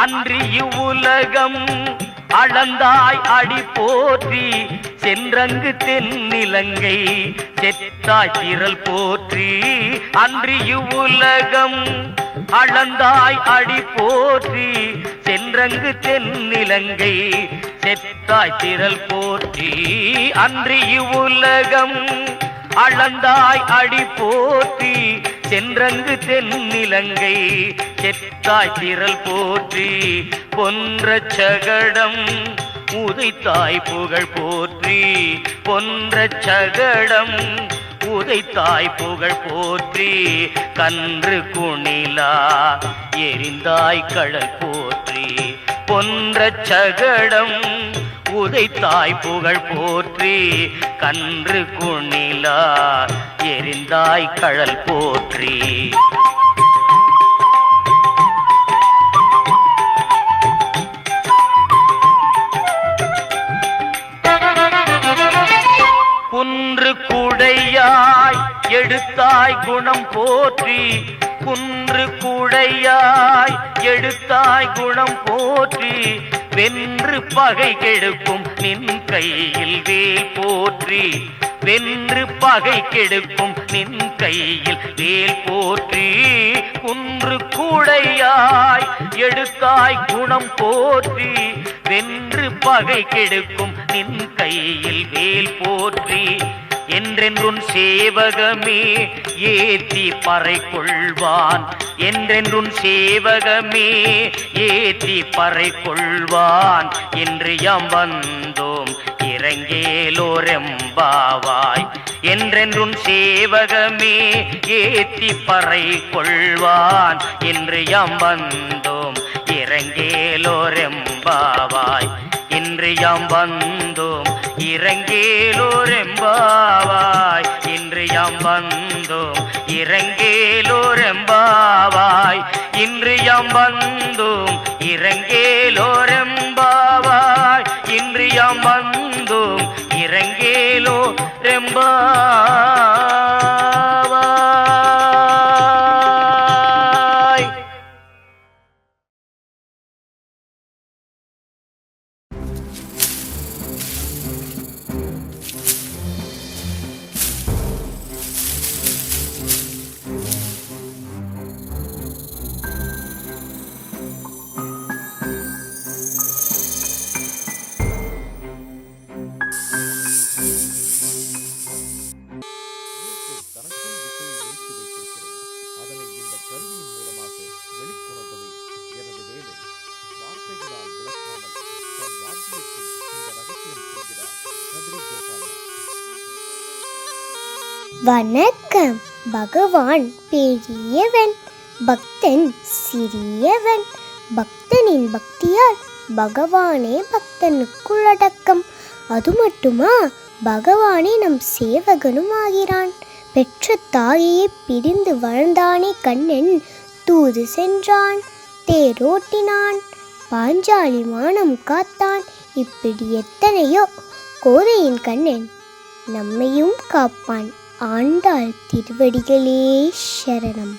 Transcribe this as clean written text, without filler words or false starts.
அன்றி இவ்வுலகம் அளந்தாய் அடி போற்றி சென்றங்கு தென்னிலங்கை செத்தாய் திரள் போற்றி அன்றி இவ்வுலகம் அளந்தாய் அடி போற்றி சென்றங்கு தென்னிலங்கை செத்தாய் திரள் போற்றி அன்றி இவ்வுலகம் அளந்தாய் அடி போற்றி சென்றங்கு தென்னிலங்கை செத்தாய் திரள் போற்றி பொன்ற சகடம் உதைத்தாய் புகழ் போற்றி பொன்ற சகடம் உதைத்தாய் புகழ் போற்றி கன்று குணிலா எரிந்தாய் கடல் போற்றி பொன்ற சகடம் உதைத்தாய் புகழ் போற்றி கன்று குணிலா எரிந்தாய் கடல் போற்றி குன்று குடையாய் எடுத்தாய் குணம் போற்றி குன்று குடையாய் எடுத்தாய் குணம் போற்றி வென்று பகை கெடுக்கும் நின் கையில் வேல் போற்றி வென்று பகை கெடுக்கும் நின் கையில் வேல் போற்றி குன்று கூடையாய் எடுத்தாய் குணம் போற்றி வென்று பகை கெடுக்கும் நின் கையில் வேல் போற்றி என்றென்றும் சேவகமே ஏத்தி பறை கொள்வான் என்றென்றும் சேவகமே ஏத்தி பறை கொள்வான் என்று யாம் வந்தோம் இறங்கேலோரெம்பாவாய் என்றென்றும் சேவகமே ஏத்தி பறை கொள்வான் என்று யாம் வந்தோம் இறங்கேலோரெம்பாவாய் இன்று யாம் வந்தோம் இறங்கேலோரெம்பாவாய் இன்று யாம் வந்தோம் இறங்கேலோரெம்பாவாய் இன்று யாம் வந்தோம் இறங்கேலோரெம்பாவாய் இன்று யாம் வந்தோம் இறங்கேலோரெம்பாவாய். வணக்கம். பகவான் பெரியவன், பக்தன் சிறியவன். பக்தனின் பக்தியால் பகவானே பக்தனுக்குள் அடக்கம். அது மட்டுமா, பகவானே நம் சேவகனும் ஆகிறான். பெற்ற தாயை பிரிந்து வளர்ந்தானே கண்ணன், தூது சென்றான், தேரோட்டினான், பாஞ்சாலி மானம் காத்தான். இப்படி எத்தனையோ கோதையின் கண்ணன் நம்மையும் காப்பான். ஆண்டாள் திருவடிகளே சரணம்.